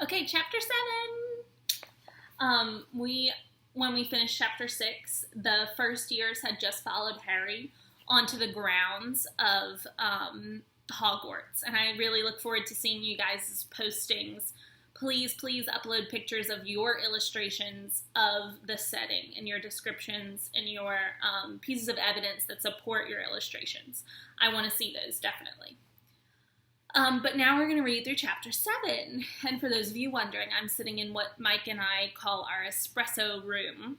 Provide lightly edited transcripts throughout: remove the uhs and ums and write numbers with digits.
Okay, chapter 7. When we finished chapter 6, the first years had just followed Harry onto the grounds of Hogwarts, and I really look forward to seeing you guys' postings. Please upload pictures of your illustrations of the setting and your descriptions and your pieces of evidence that support your illustrations. I want to see those, definitely. But now we're going to read through chapter 7. And for those of you wondering, I'm sitting in what Mike and I call our espresso room.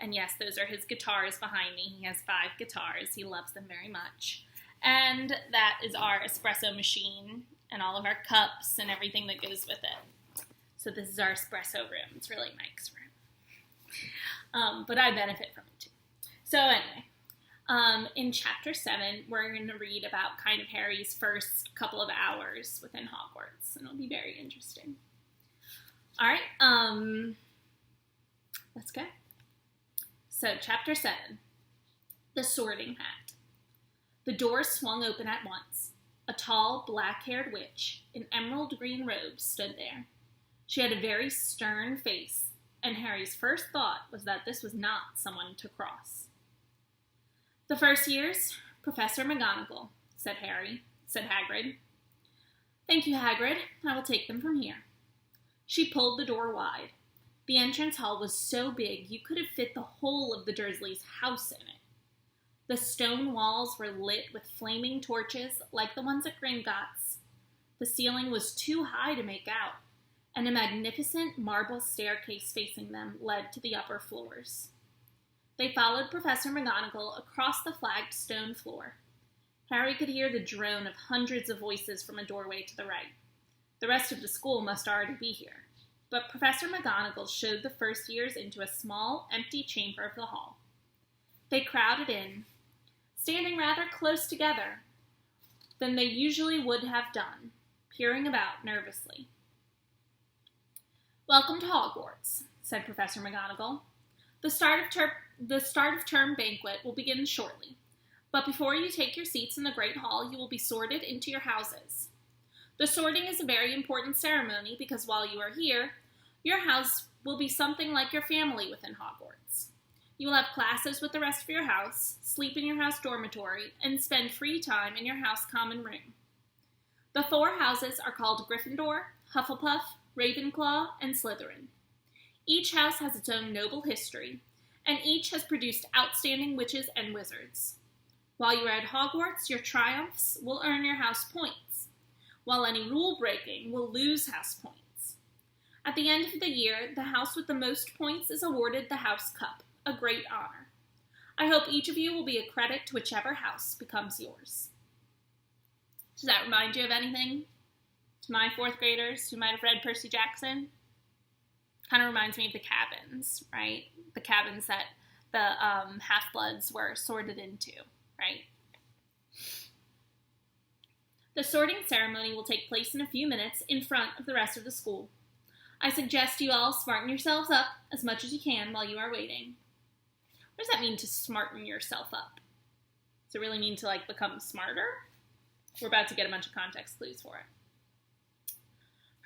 And yes, those are his guitars behind me. He has 5 guitars. He loves them very much. And that is our espresso machine and all of our cups and everything that goes with it. So this is our espresso room. It's really Mike's room. But I benefit from it too. So anyway. In chapter 7, we're going to read about kind of Harry's first couple of hours within Hogwarts, and it'll be very interesting. All right, let's go. So, chapter 7, The Sorting Hat. The door swung open at once. A tall, black-haired witch in emerald green robes stood there. She had a very stern face, and Harry's first thought was that this was not someone to cross. The first years, Professor McGonagall, said Hagrid. Thank you, Hagrid. I will take them from here. She pulled the door wide. The entrance hall was so big you could have fit the whole of the Dursleys' house in it. The stone walls were lit with flaming torches like the ones at Gringotts. The ceiling was too high to make out, and a magnificent marble staircase facing them led to the upper floors. They followed Professor McGonagall across the flagged stone floor. Harry could hear the drone of hundreds of voices from a doorway to the right. The rest of the school must already be here. But Professor McGonagall showed the first years into a small, empty chamber of the hall. They crowded in, standing rather close together than they usually would have done, peering about nervously. Welcome to Hogwarts, said Professor McGonagall. The start of term banquet will begin shortly, but before you take your seats in the Great Hall, you will be sorted into your houses. The sorting is a very important ceremony because while you are here, your house will be something like your family within Hogwarts. You will have classes with the rest of your house, sleep in your house dormitory, and spend free time in your house common room. The 4 houses are called Gryffindor, Hufflepuff, Ravenclaw, and Slytherin. Each house has its own noble history, and each has produced outstanding witches and wizards. While you are at Hogwarts, your triumphs will earn your house points, while any rule-breaking will lose house points. At the end of the year, the house with the most points is awarded the House Cup, a great honor. I hope each of you will be a credit to whichever house becomes yours. Does that remind you of anything? To my 4th graders who might have read Percy Jackson? Kind of reminds me of the cabins, right? The cabins that the Half-Bloods were sorted into, right? The sorting ceremony will take place in a few minutes in front of the rest of the school. I suggest you all smarten yourselves up as much as you can while you are waiting. What does that mean to smarten yourself up? Does it really mean to, become smarter? We're about to get a bunch of context clues for it.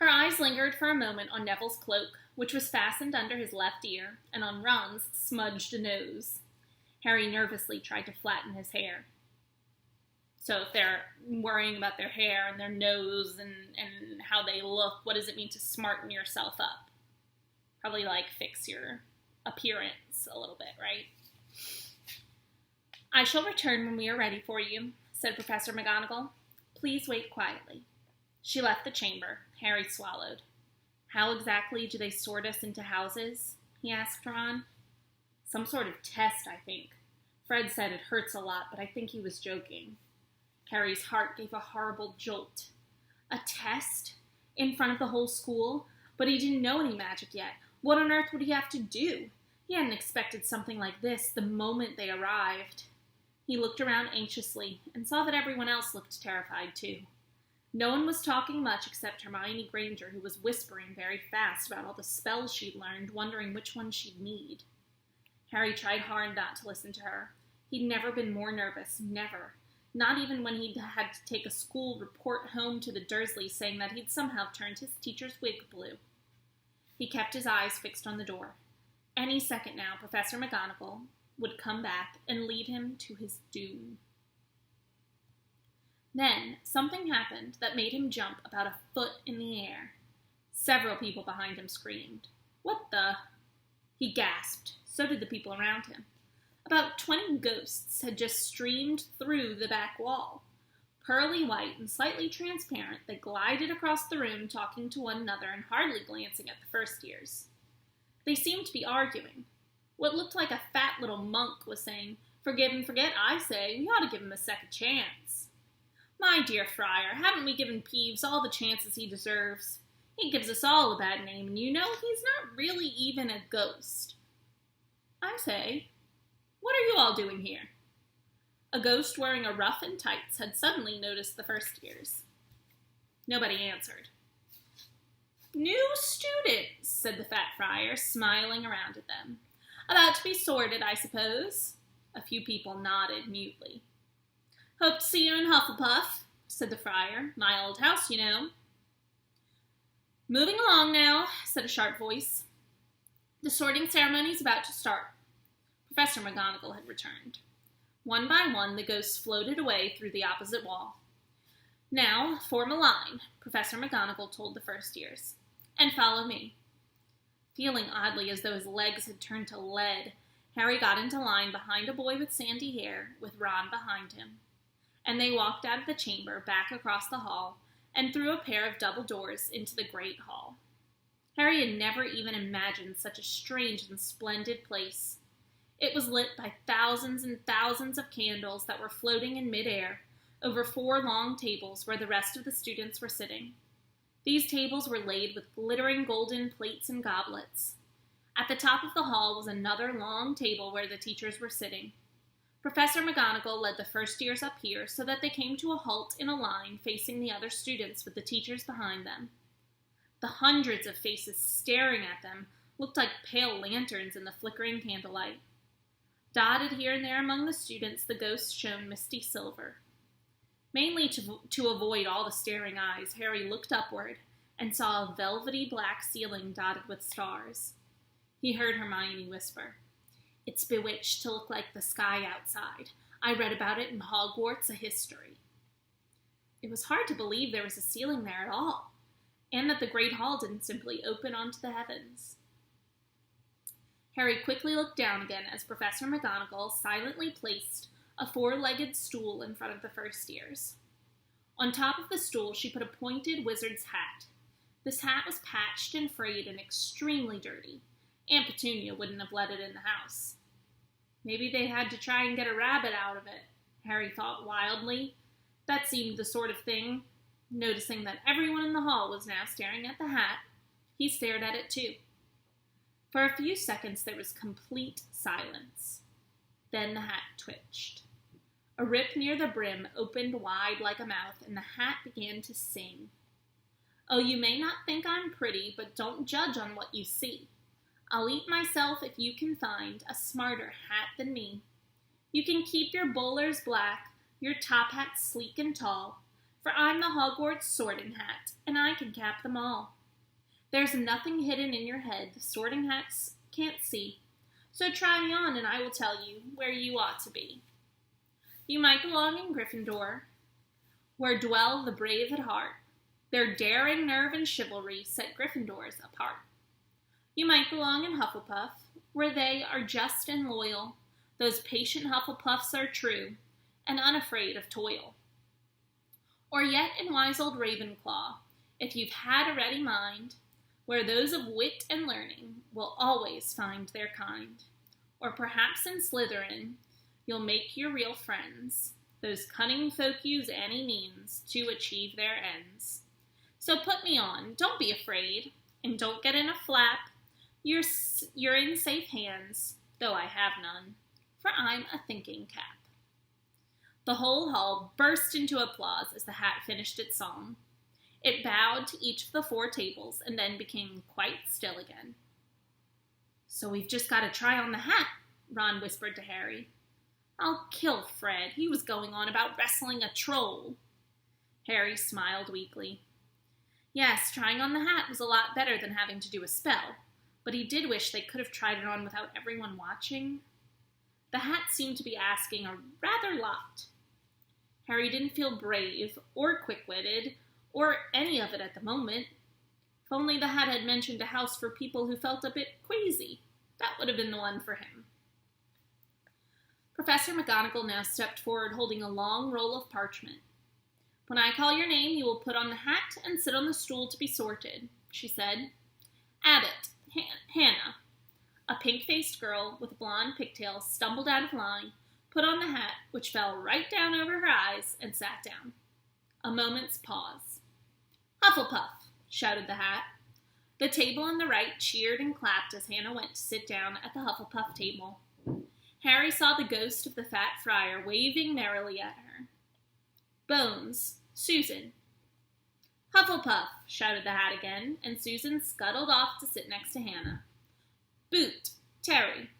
Her eyes lingered for a moment on Neville's cloak, which was fastened under his left ear, and on Ron's smudged nose. Harry nervously tried to flatten his hair. So if they're worrying about their hair and their nose and how they look, what does it mean to smarten yourself up? Probably fix your appearance a little bit, right? I shall return when we are ready for you, said Professor McGonagall. Please wait quietly. She left the chamber. Harry swallowed. How exactly do they sort us into houses? He asked Ron. Some sort of test, I think. Fred said it hurts a lot, but I think he was joking. Harry's heart gave a horrible jolt. A test? In front of the whole school? But he didn't know any magic yet. What on earth would he have to do? He hadn't expected something like this the moment they arrived. He looked around anxiously and saw that everyone else looked terrified too. No one was talking much except Hermione Granger, who was whispering very fast about all the spells she'd learned, wondering which one she'd need. Harry tried hard not to listen to her. He'd never been more nervous, never. Not even when he'd had to take a school report home to the Dursleys saying that he'd somehow turned his teacher's wig blue. He kept his eyes fixed on the door. Any second now, Professor McGonagall would come back and lead him to his doom. Then something happened that made him jump about a foot in the air. Several people behind him screamed. "What the?" He gasped. So did the people around him. About 20 ghosts had just streamed through the back wall. Pearly white and slightly transparent, they glided across the room, talking to one another and hardly glancing at the first years. They seemed to be arguing. What looked like a fat little monk was saying, "Forgive and forget, I say. We ought to give him a second chance." "My dear Friar, haven't we given Peeves all the chances he deserves? He gives us all a bad name, and you know he's not really even a ghost." "I say, what are you all doing here?" A ghost wearing a ruff and tights had suddenly noticed the first years. Nobody answered. "New students," said the fat friar, smiling around at them. "About to be sorted, I suppose?" A few people nodded mutely. "Hope to see you in Hufflepuff," said the friar. "My old house, you know." "Moving along now," said a sharp voice. "The sorting ceremony's about to start." Professor McGonagall had returned. One by one, the ghosts floated away through the opposite wall. "Now, form a line," Professor McGonagall told the first years, "and follow me." Feeling oddly as though his legs had turned to lead, Harry got into line behind a boy with sandy hair, with Ron behind him. And they walked out of the chamber, back across the hall, and through a pair of double doors into the great hall. Harry had never even imagined such a strange and splendid place. It was lit by thousands and thousands of candles that were floating in midair over 4 long tables where the rest of the students were sitting. These tables were laid with glittering golden plates and goblets. At the top of the hall was another long table where the teachers were sitting. Professor McGonagall led the first years up here so that they came to a halt in a line facing the other students with the teachers behind them. The hundreds of faces staring at them looked like pale lanterns in the flickering candlelight. Dotted here and there among the students, the ghosts shone misty silver. Mainly to avoid all the staring eyes, Harry looked upward and saw a velvety black ceiling dotted with stars. He heard Hermione whisper, "It's bewitched to look like the sky outside. I read about it in Hogwarts, a history." It was hard to believe there was a ceiling there at all, and that the great hall didn't simply open onto the heavens. Harry quickly looked down again as Professor McGonagall silently placed a 4-legged stool in front of the first years. On top of the stool, she put a pointed wizard's hat. This hat was patched and frayed and extremely dirty. Aunt Petunia wouldn't have let it in the house. Maybe they had to try and get a rabbit out of it, Harry thought wildly. That seemed the sort of thing. Noticing that everyone in the hall was now staring at the hat, he stared at it too. For a few seconds there was complete silence. Then the hat twitched. A rip near the brim opened wide like a mouth, and the hat began to sing. "Oh, you may not think I'm pretty, but don't judge on what you see. I'll eat myself if you can find a smarter hat than me. You can keep your bowlers black, your top hats sleek and tall, for I'm the Hogwarts sorting hat, and I can cap them all. There's nothing hidden in your head the sorting hats can't see, so try me on and I will tell you where you ought to be. You might belong in Gryffindor, where dwell the brave at heart. Their daring, nerve, and chivalry set Gryffindors apart. You might belong in Hufflepuff, where they are just and loyal. Those patient Hufflepuffs are true, and unafraid of toil. Or yet in wise old Ravenclaw, if you've had a ready mind, where those of wit and learning will always find their kind. Or perhaps in Slytherin, you'll make your real friends, those cunning folk use any means to achieve their ends. So put me on, don't be afraid, and don't get in a flap. You're in safe hands, though I have none, for I'm a thinking cap." The whole hall burst into applause as the hat finished its song. It bowed to each of the 4 tables and then became quite still again. "So we've just got to try on the hat," Ron whispered to Harry. "I'll kill Fred. He was going on about wrestling a troll." Harry smiled weakly. Yes, trying on the hat was a lot better than having to do a spell, but he did wish they could have tried it on without everyone watching. The hat seemed to be asking a rather lot. Harry didn't feel brave, or quick-witted, or any of it at the moment. If only the hat had mentioned a house for people who felt a bit queasy, that would have been the one for him. Professor McGonagall now stepped forward holding a long roll of parchment. When I call your name, you will put on the hat and sit on the stool to be sorted, she said. Abbott, Hannah. A pink-faced girl with blonde pigtails stumbled out of line, put on the hat, which fell right down over her eyes, and sat down. A moment's pause. Hufflepuff, shouted the hat. The table on the right cheered and clapped as Hannah went to sit down at the Hufflepuff table. Harry saw the ghost of the fat friar waving merrily at her. Bones, Susan. Hufflepuff, shouted the hat again, and Susan scuttled off to sit next to Hannah. Boot, Terry.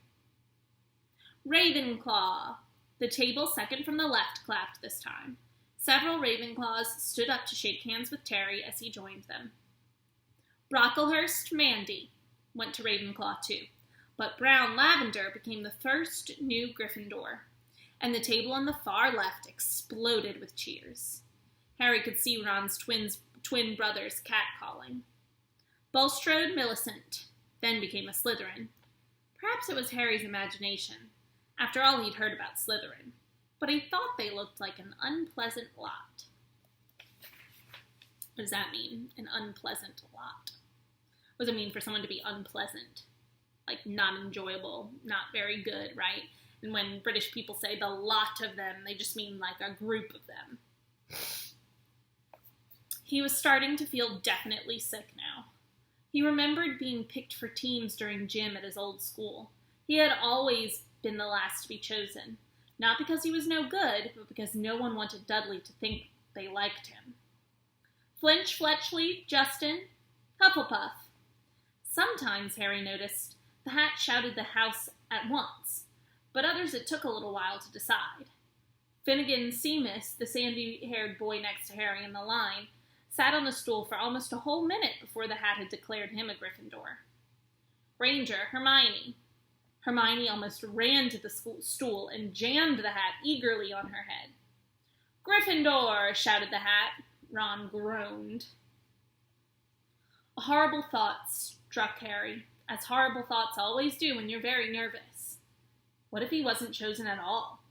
Ravenclaw. The table second from the left clapped this time. Several Ravenclaws stood up to shake hands with Terry as he joined them. Brocklehurst Mandy went to Ravenclaw too, but Brown Lavender became the first new Gryffindor, and the table on the far left exploded with cheers. Harry could see Ron's twin brothers catcalling. Bulstrode Millicent then became a Slytherin. Perhaps it was Harry's imagination. After all he'd heard about Slytherin. But he thought they looked like an unpleasant lot. What does that mean? An unpleasant lot. What does it mean for someone to be unpleasant? Like not enjoyable, not very good, right? And when British people say the lot of them, they just mean like a group of them. He was starting to feel definitely sick now. He remembered being picked for teams during gym at his old school. He had always been the last to be chosen. Not because he was no good, but because no one wanted Dudley to think they liked him. Flinch, Fletchley, Justin, Hufflepuff. Sometimes, Harry noticed, the hat shouted the house at once, but others it took a little while to decide. Finnegan Seamus, the sandy-haired boy next to Harry in the line, sat on the stool for almost a whole minute before the hat had declared him a Gryffindor. Granger, Hermione. Hermione almost ran to the stool and jammed the hat eagerly on her head. Gryffindor, shouted the hat. Ron groaned. A horrible thought struck Harry, as horrible thoughts always do when you're very nervous. What if he wasn't chosen at all?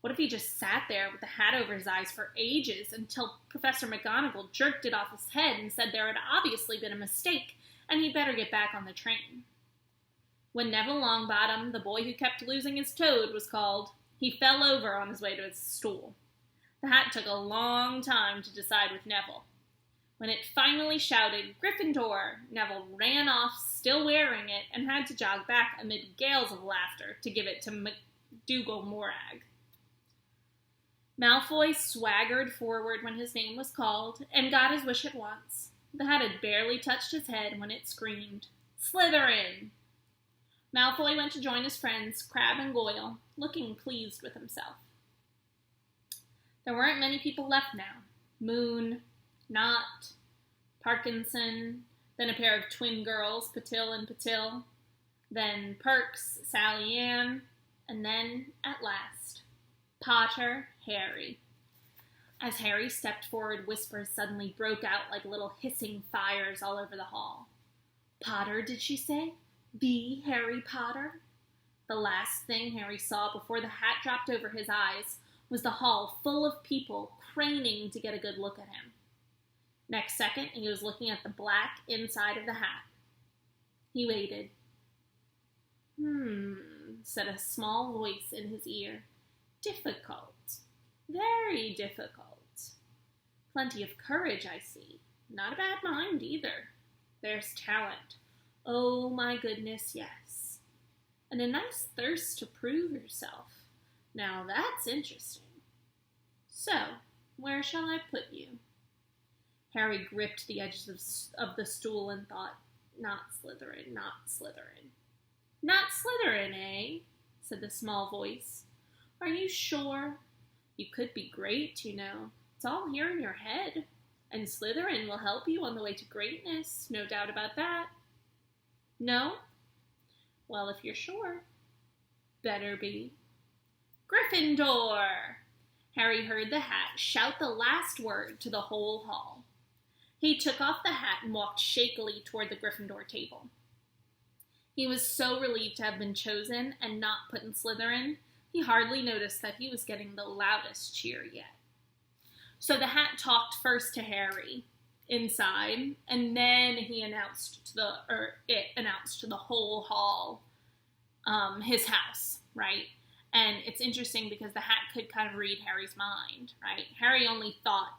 What if he just sat there with the hat over his eyes for ages until Professor McGonagall jerked it off his head and said there had obviously been a mistake and he'd better get back on the train? When Neville Longbottom, the boy who kept losing his toad, was called, he fell over on his way to his stool. The hat took a long time to decide with Neville. When it finally shouted, Gryffindor, Neville ran off, still wearing it, and had to jog back amid gales of laughter to give it to McDougal Morag. Malfoy swaggered forward when his name was called, and got his wish at once. The hat had barely touched his head when it screamed, Slytherin! Malfoy went to join his friends, Crabbe and Goyle, looking pleased with himself. There weren't many people left now. Moon, Knott, Parkinson, then a pair of twin girls, Patil and Patil, then Perks, Sally Ann, and then, at last, Potter Harry. As Harry stepped forward, whispers suddenly broke out like little hissing fires all over the hall. Potter, did she say? The Harry Potter? The last thing Harry saw before the hat dropped over his eyes was the hall full of people craning to get a good look at him. Next second, he was looking at the black inside of the hat. He waited. Said a small voice in his ear. Difficult. Very difficult. Plenty of courage, I see. Not a bad mind, either. There's talent. Oh, my goodness, yes. And a nice thirst to prove yourself. Now that's interesting. So, where shall I put you? Harry gripped the edges of the stool and thought, not Slytherin, not Slytherin. Not Slytherin, eh? Said the small voice. Are you sure? You could be great, you know. It's all here in your head. And Slytherin will help you on the way to greatness, no doubt about that. No? Well, if you're sure, better be. Gryffindor! Harry heard the hat shout the last word to the whole hall. He took off the hat and walked shakily toward the Gryffindor table. He was so relieved to have been chosen and not put in Slytherin, he hardly noticed that he was getting the loudest cheer yet. So the hat talked first to Harry inside, and then it announced to the whole hall his house, right? And it's interesting because the hat could kind of read Harry's mind, right? Harry only thought,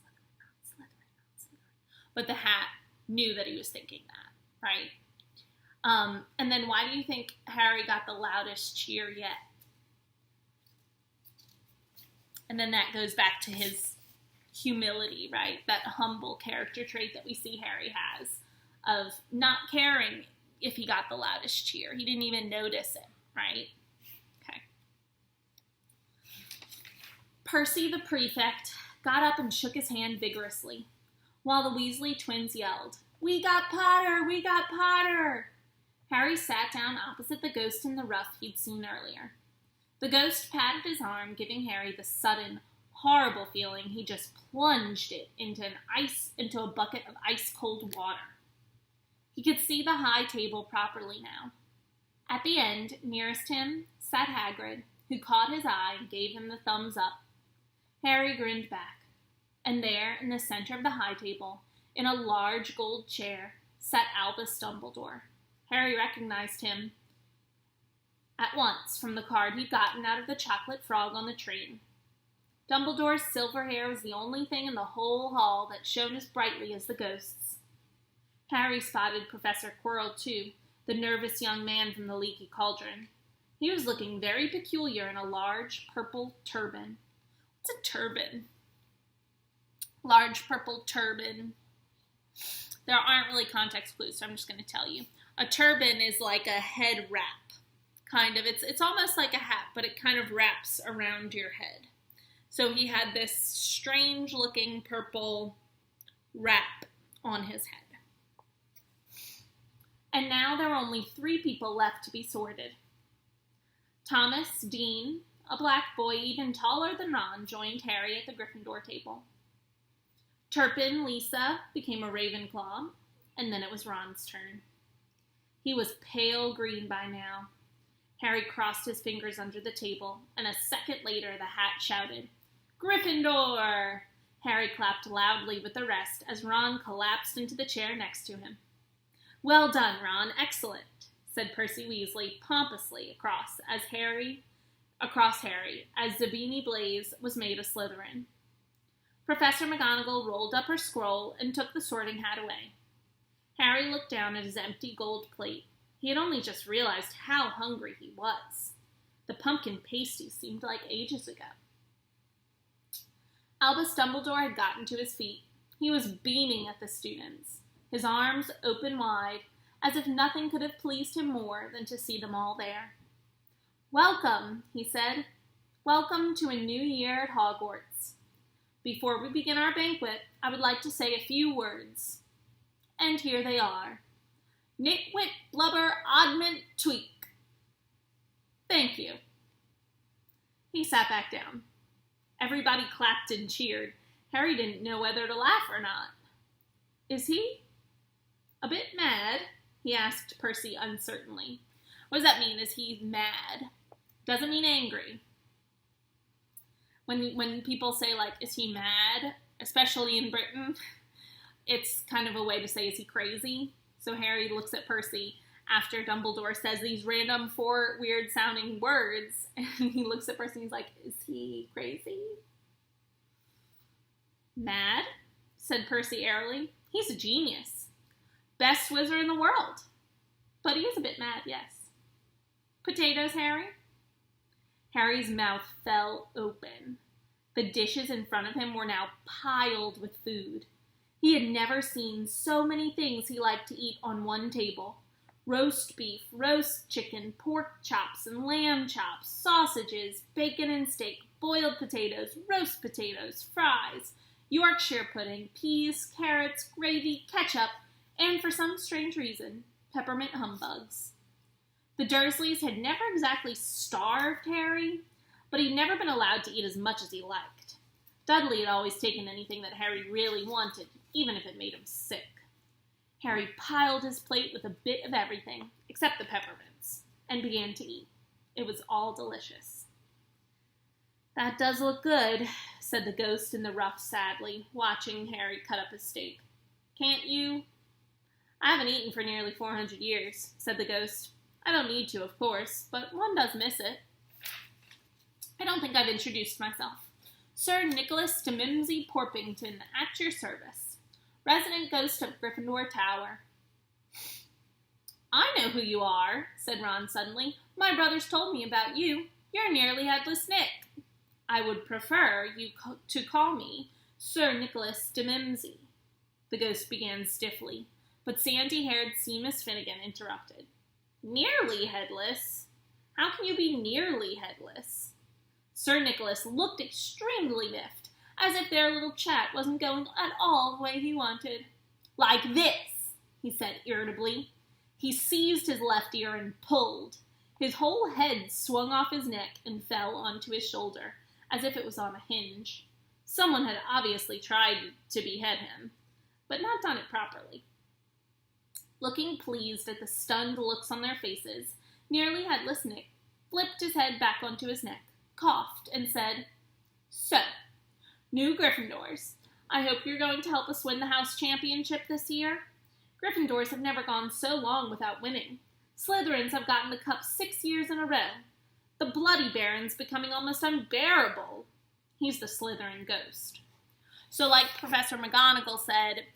not Slytherin. But the hat knew that he was thinking that, right? And then why do you think Harry got the loudest cheer yet? And then that goes back to his humility, right? That humble character trait that we see Harry has of not caring if he got the loudest cheer. He didn't even notice it, right? Okay. Percy, the prefect, got up and shook his hand vigorously, while the Weasley twins yelled, "We got Potter! We got Potter!" Harry sat down opposite the ghost in the ruff he'd seen earlier. The ghost patted his arm, giving Harry the sudden, horrible feeling he just plunged it into a bucket of ice-cold water. He could see the high table properly now. At the end, nearest him, sat Hagrid, who caught his eye and gave him the thumbs up. Harry grinned back, and there, in the center of the high table, in a large gold chair, sat Albus Dumbledore. Harry recognized him at once from the card he'd gotten out of the chocolate frog on the train. Dumbledore's silver hair was the only thing in the whole hall that shone as brightly as the ghost's. Harry spotted Professor Quirrell, too, the nervous young man from the Leaky Cauldron. He was looking very peculiar in a large purple turban. What's a turban? Large purple turban. There aren't really context clues, so I'm just going to tell you. A turban is like a head wrap, kind of. It's almost like a hat, but it kind of wraps around your head. So he had this strange-looking purple wrap on his head. And now there were only 3 people left to be sorted. Thomas, Dean, a black boy even taller than Ron, joined Harry at the Gryffindor table. Turpin, Lisa, became a Ravenclaw, and then it was Ron's turn. He was pale green by now. Harry crossed his fingers under the table, and a second later the hat shouted, "Gryffindor!" Harry clapped loudly with the rest as Ron collapsed into the chair next to him. "Well done, Ron, excellent," said Percy Weasley pompously across Harry, as Zabini Blaze was made a Slytherin. Professor McGonagall rolled up her scroll and took the sorting hat away. Harry looked down at his empty gold plate. He had only just realized how hungry he was. The pumpkin pasty seemed like ages ago. Albus Dumbledore had gotten to his feet. He was beaming at the students, his arms open wide, as if nothing could have pleased him more than to see them all there. "Welcome," he said. "Welcome to a new year at Hogwarts. Before we begin our banquet, I would like to say a few words. And here they are. Nitwit, blubber, oddment, tweak. Thank you." He sat back down. Everybody clapped and cheered. Harry didn't know whether to laugh or not. "Is he a bit mad?" he asked Percy uncertainly. What does that mean? Is he mad? Doesn't mean angry. When people say, like, is he mad, especially in Britain, it's kind of a way to say, is he crazy? So Harry looks at Percy after Dumbledore says these random 4 weird-sounding words, and he looks at Percy and he's like, is he crazy? "Mad?" said Percy airily. "He's a genius. Best wizard in the world. But he is a bit mad, yes. Potatoes, Harry?" Harry's mouth fell open. The dishes in front of him were now piled with food. He had never seen so many things he liked to eat on one table. Roast beef, roast chicken, pork chops and lamb chops, sausages, bacon and steak, boiled potatoes, roast potatoes, fries. Yorkshire pudding, peas, carrots, gravy, ketchup, and for some strange reason, peppermint humbugs. The Dursleys had never exactly starved Harry, but he'd never been allowed to eat as much as he liked. Dudley had always taken anything that Harry really wanted, even if it made him sick. Harry piled his plate with a bit of everything, except the peppermints, and began to eat. It was all delicious. "That does look good," said the ghost in the ruff sadly, watching Harry cut up his steak. "Can't you?" "I haven't eaten for nearly 400 years, said the ghost. "I don't need to, of course, but one does miss it. I don't think I've introduced myself. Sir Nicholas de Mimsy Porpington, at your service. Resident ghost of Gryffindor Tower." "I know who you are," said Ron suddenly. "My brothers told me about you. You're Nearly Headless Nick." "I would prefer you to call me Sir Nicholas de Mimsy," the ghost began stiffly, but sandy-haired Seamus Finnegan interrupted. "Nearly headless? How can you be nearly headless?" Sir Nicholas looked extremely miffed, as if their little chat wasn't going at all the way he wanted. "Like this," he said irritably. He seized his left ear and pulled. His whole head swung off his neck and fell onto his shoulder, as if it was on a hinge. Someone had obviously tried to behead him, but not done it properly. Looking pleased at the stunned looks on their faces, Nearly Headless Nick flipped his head back onto his neck, coughed, and said, "So, new Gryffindors, I hope you're going to help us win the house championship this year. Gryffindors have never gone so long without winning. Slytherins have gotten the cup 6 years in a row. The Bloody Baron's becoming almost unbearable." He's the Slytherin ghost. So like Professor McGonagall said,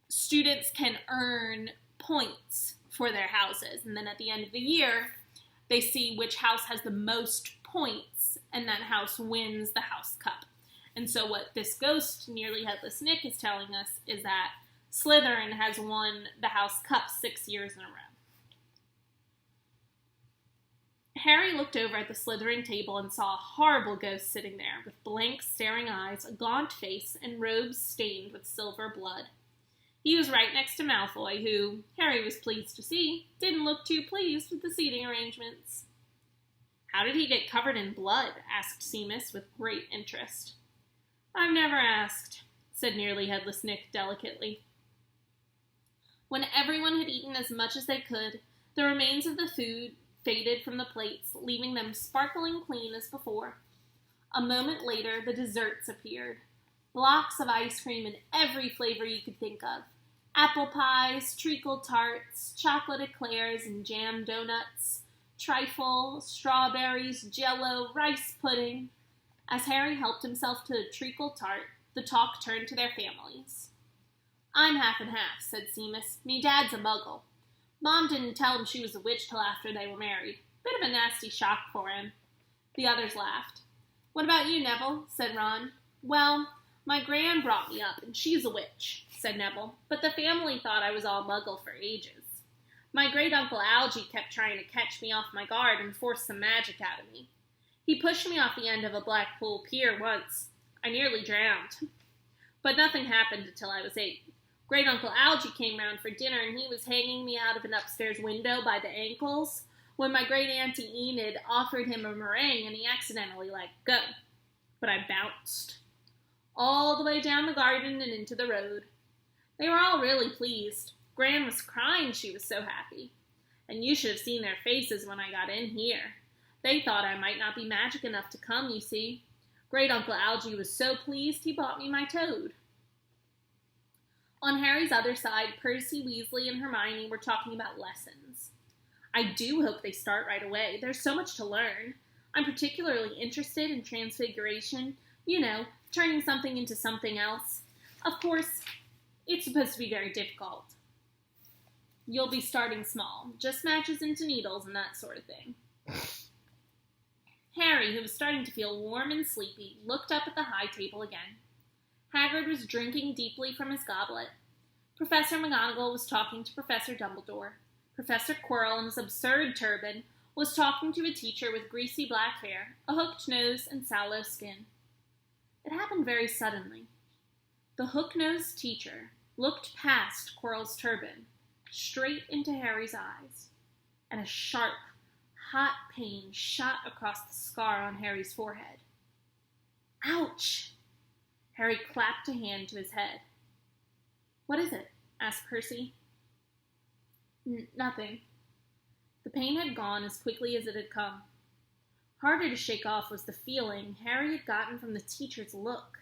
students can earn points for their houses, and then at the end of the year, they see which house has the most points, and that house wins the house cup. And so what this ghost, Nearly Headless Nick, is telling us is that Slytherin has won the house cup 6 years in a row. Harry looked over at the Slytherin table and saw a horrible ghost sitting there, with blank, staring eyes, a gaunt face, and robes stained with silver blood. He was right next to Malfoy, who, Harry was pleased to see, didn't look too pleased with the seating arrangements. "How did he get covered in blood?" asked Seamus with great interest. "I've never asked," said Nearly Headless Nick delicately. When everyone had eaten as much as they could, the remains of the food faded from the plates, leaving them sparkling clean as before. A moment later, the desserts appeared. Blocks of ice cream in every flavor you could think of. Apple pies, treacle tarts, chocolate eclairs and jam donuts, trifle, strawberries, jello, rice pudding. As Harry helped himself to a treacle tart, the talk turned to their families. "I'm half and half," said Seamus. "Me dad's a muggle. Mom didn't tell him she was a witch till after they were married. Bit of a nasty shock for him." The others laughed. "What about you, Neville?" said Ron. "Well, my gran brought me up, and she's a witch," said Neville, "but the family thought I was all muggle for ages. My great-uncle Algy kept trying to catch me off my guard and force some magic out of me. He pushed me off the end of a Blackpool pier once. I nearly drowned. But nothing happened until I was 8. Great-uncle Algy came round for dinner, and he was hanging me out of an upstairs window by the ankles when my great-auntie Enid offered him a meringue, and he accidentally let go. But I bounced all the way down the garden and into the road. They were all really pleased. Gran was crying, she was so happy. And you should have seen their faces when I got in here. They thought I might not be magic enough to come, you see. Great-uncle Algy was so pleased he bought me my toad." On Harry's other side, Percy, Weasley, and Hermione were talking about lessons. "I do hope they start right away. There's so much to learn. I'm particularly interested in transfiguration. You know, turning something into something else. Of course, it's supposed to be very difficult. You'll be starting small, just matches into needles and that sort of thing." Harry, who was starting to feel warm and sleepy, looked up at the high table again. Hagrid was drinking deeply from his goblet. Professor McGonagall was talking to Professor Dumbledore. Professor Quirrell, in his absurd turban, was talking to a teacher with greasy black hair, a hooked nose, and sallow skin. It happened very suddenly. The hook-nosed teacher looked past Quirrell's turban, straight into Harry's eyes, and a sharp, hot pain shot across the scar on Harry's forehead. Ouch! Harry clapped a hand to his head. What is it? Asked Percy. Nothing. The pain had gone as quickly as it had come. Harder to shake off was the feeling Harry had gotten from the teacher's look.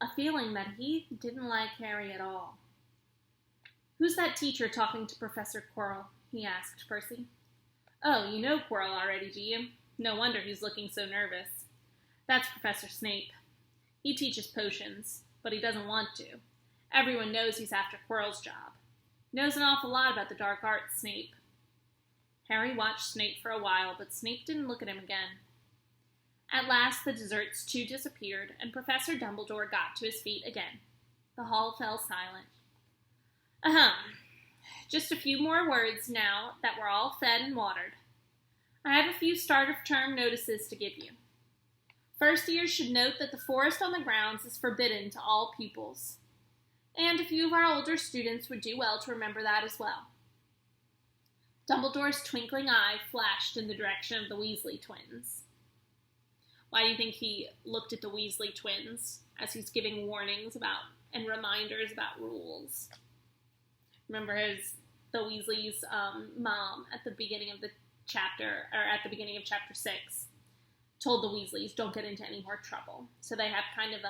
A feeling that he didn't like Harry at all. Who's that teacher talking to Professor Quirrell? He asked Percy. Oh, you know Quirrell already, do you? No wonder he's looking so nervous. That's Professor Snape. He teaches potions, but he doesn't want to. Everyone knows he's after Quirrell's job. Knows an awful lot about the dark arts, Snape. Harry watched Snape for a while, but Snape didn't look at him again. At last the desserts too disappeared, and Professor Dumbledore got to his feet again. The hall fell silent. Ahem. Just a few more words now that we're all fed and watered. I have a few start-of-term notices to give you. First years should note that the forest on the grounds is forbidden to all pupils. And a few of our older students would do well to remember that as well. Dumbledore's twinkling eye flashed in the direction of the Weasley twins. Why do you think he looked at the Weasley twins as he's giving warnings about and reminders about rules? Remember the Weasley's mom at the beginning of the chapter, or at the beginning of chapter 6, told the Weasleys don't get into any more trouble. So they have kind of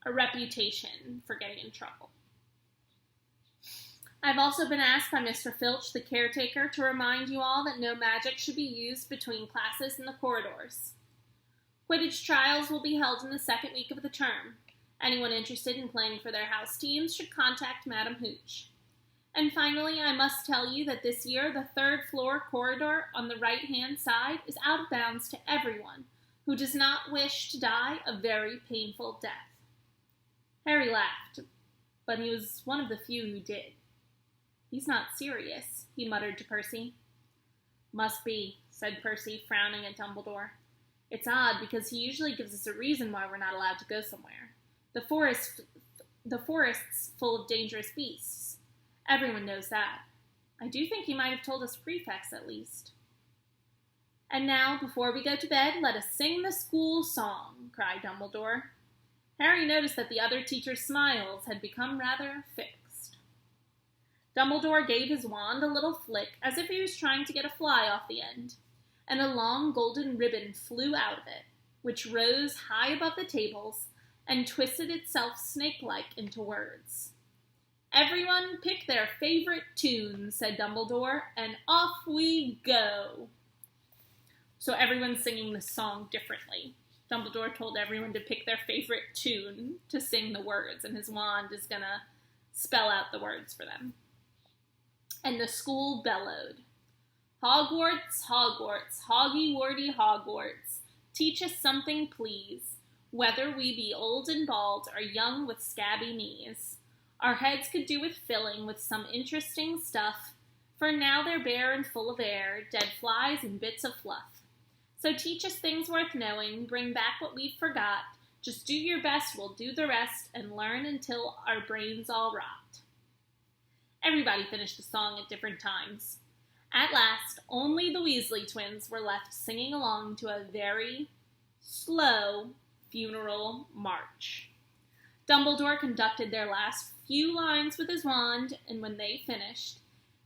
a reputation for getting in trouble. I've also been asked by Mr. Filch, the caretaker, to remind you all that no magic should be used between classes in the corridors. Quidditch trials will be held in the second week of the term. Anyone interested in playing for their house teams should contact Madam Hooch. And finally, I must tell you that this year the third floor corridor on the right-hand side is out of bounds to everyone who does not wish to die a very painful death. Harry laughed, but he was one of the few who did. He's not serious, he muttered to Percy. Must be, said Percy, frowning at Dumbledore. It's odd, because he usually gives us a reason why we're not allowed to go somewhere. The forest's full of dangerous beasts. Everyone knows that. I do think he might have told us prefects, at least. And now, before we go to bed, let us sing the school song, cried Dumbledore. Harry noticed that the other teacher's smiles had become rather fixed. Dumbledore gave his wand a little flick, as if he was trying to get a fly off the end, and a long golden ribbon flew out of it, which rose high above the tables and twisted itself snake-like into words. Everyone pick their favorite tune, said Dumbledore, and off we go. So everyone's singing the song differently. Dumbledore told everyone to pick their favorite tune to sing the words, and his wand is going to spell out the words for them. And the school bellowed. Hogwarts, Hogwarts, hoggy-wordy Hogwarts, teach us something, please, whether we be old and bald or young with scabby knees. Our heads could do with filling with some interesting stuff, for now they're bare and full of air, dead flies and bits of fluff. So teach us things worth knowing, bring back what we've forgot, just do your best, we'll do the rest, and learn until our brains all rot. Everybody finished the song at different times. At last, only the Weasley twins were left singing along to a very slow funeral march. Dumbledore conducted their last few lines with his wand, and when they finished,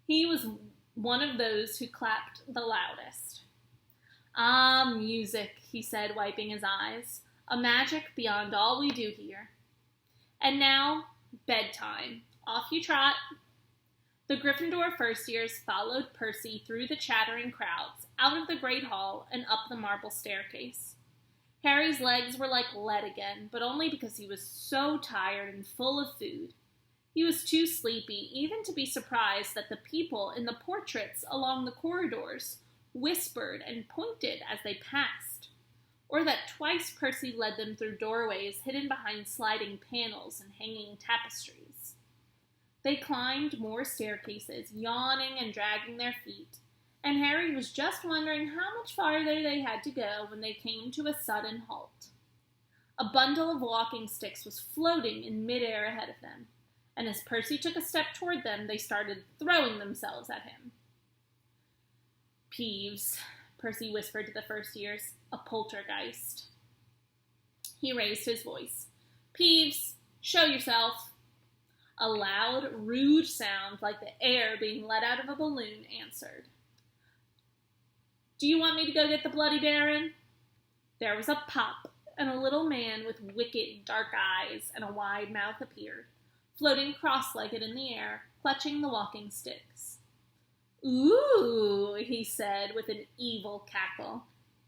he was one of those who clapped the loudest. Ah, music, he said, wiping his eyes, a magic beyond all we do here. And now, bedtime. Off you trot. The Gryffindor first-years followed Percy through the chattering crowds, out of the Great Hall, and up the marble staircase. Harry's legs were like lead again, but only because he was so tired and full of food. He was too sleepy even to be surprised that the people in the portraits along the corridors whispered and pointed as they passed, or that twice Percy led them through doorways hidden behind sliding panels and hanging tapestries. They climbed more staircases, yawning and dragging their feet, and Harry was just wondering how much farther they had to go when they came to a sudden halt. A bundle of walking sticks was floating in midair ahead of them, and as Percy took a step toward them, they started throwing themselves at him. Peeves, Percy whispered to the first years, a poltergeist. He raised his voice. Peeves, show yourself. A loud, rude sound like the air being let out of a balloon answered. Do you want me to go get the Bloody Baron? There was a pop, and a little man with wicked, dark eyes and a wide mouth appeared, floating cross-legged in the air, clutching the walking sticks. Ooh, he said with an evil cackle.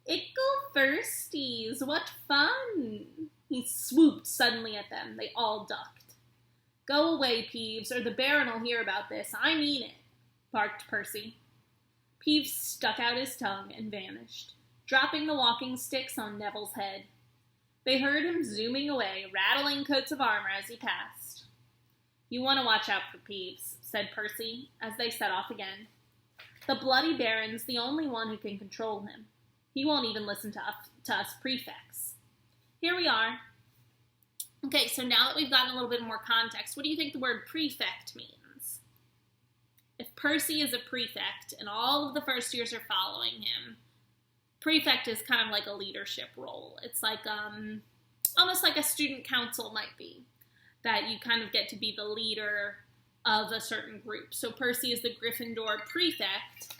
Ickle firsties, what fun! He swooped suddenly at them. They all ducked. Go away, Peeves, or the Baron will hear about this. I mean it, barked Percy. Peeves stuck out his tongue and vanished, dropping the walking sticks on Neville's head. They heard him zooming away, rattling coats of armor as he passed. You want to watch out for Peeves, said Percy, as they set off again. The Bloody Baron's the only one who can control him. He won't even listen to us prefects. Here we are. Okay, so now that we've gotten a little bit more context, what do you think the word prefect means? If Percy is a prefect and all of the first years are following him, prefect is kind of like a leadership role. It's like almost like a student council might be, that you kind of get to be the leader of a certain group. So Percy is the Gryffindor prefect.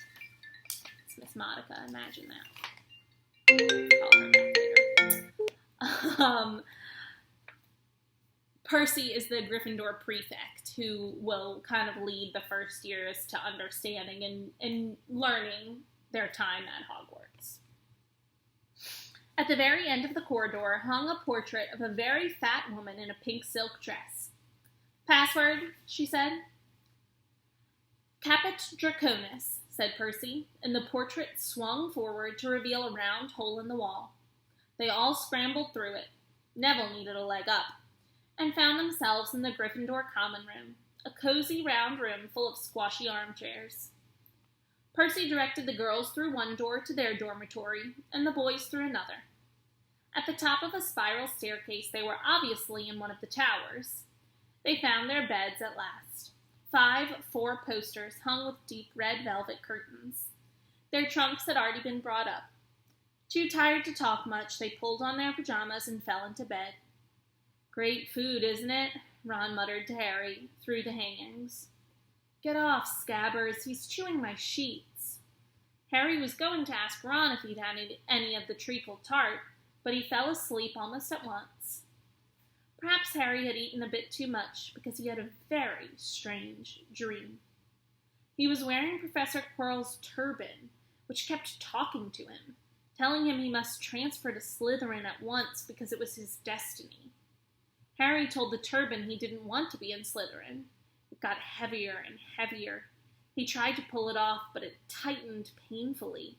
It's Miss Monica, imagine that. Call her back later. Percy is the Gryffindor prefect who will kind of lead the first years to understanding and learning their time at Hogwarts. At the very end of the corridor hung a portrait of a very fat woman in a pink silk dress. Password, she said. Caput Draconis, said Percy, and the portrait swung forward to reveal a round hole in the wall. They all scrambled through it. Neville needed a leg up, and found themselves in the Gryffindor common room, a cozy round room full of squashy armchairs. Percy directed the girls through one door to their dormitory, and the boys through another. At the top of a spiral staircase, they were obviously in one of the towers. They found their beds at last. 5 four-posters hung with deep red velvet curtains. Their trunks had already been brought up. Too tired to talk much, they pulled on their pajamas and fell into bed. Great food, isn't it? Ron muttered to Harry, through the hangings. Get off, Scabbers, he's chewing my sheets. Harry was going to ask Ron if he'd had any of the treacle tart, but he fell asleep almost at once. Perhaps Harry had eaten a bit too much, because he had a very strange dream. He was wearing Professor Quirrell's turban, which kept talking to him, telling him he must transfer to Slytherin at once because it was his destiny. Harry told the turban he didn't want to be in Slytherin. It got heavier and heavier. He tried to pull it off, but it tightened painfully.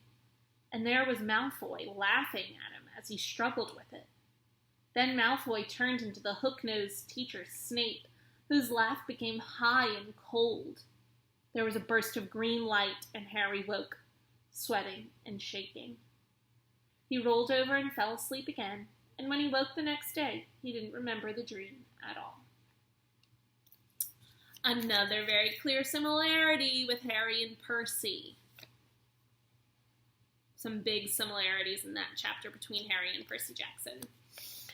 And there was Malfoy laughing at him as he struggled with it. Then Malfoy turned into the hook-nosed teacher Snape, whose laugh became high and cold. There was a burst of green light, and Harry woke, sweating and shaking. He rolled over and fell asleep again, and when he woke the next day, he didn't remember the dream at all. Another very clear similarity with Harry and Percy. Some big similarities in that chapter between Harry and Percy Jackson.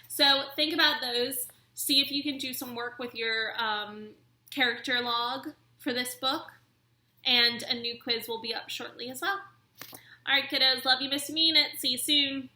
So think about those. See if you can do some work with your character log for this book. And a new quiz will be up shortly as well. All right, kiddos. Love you, miss you, mean it. See you soon.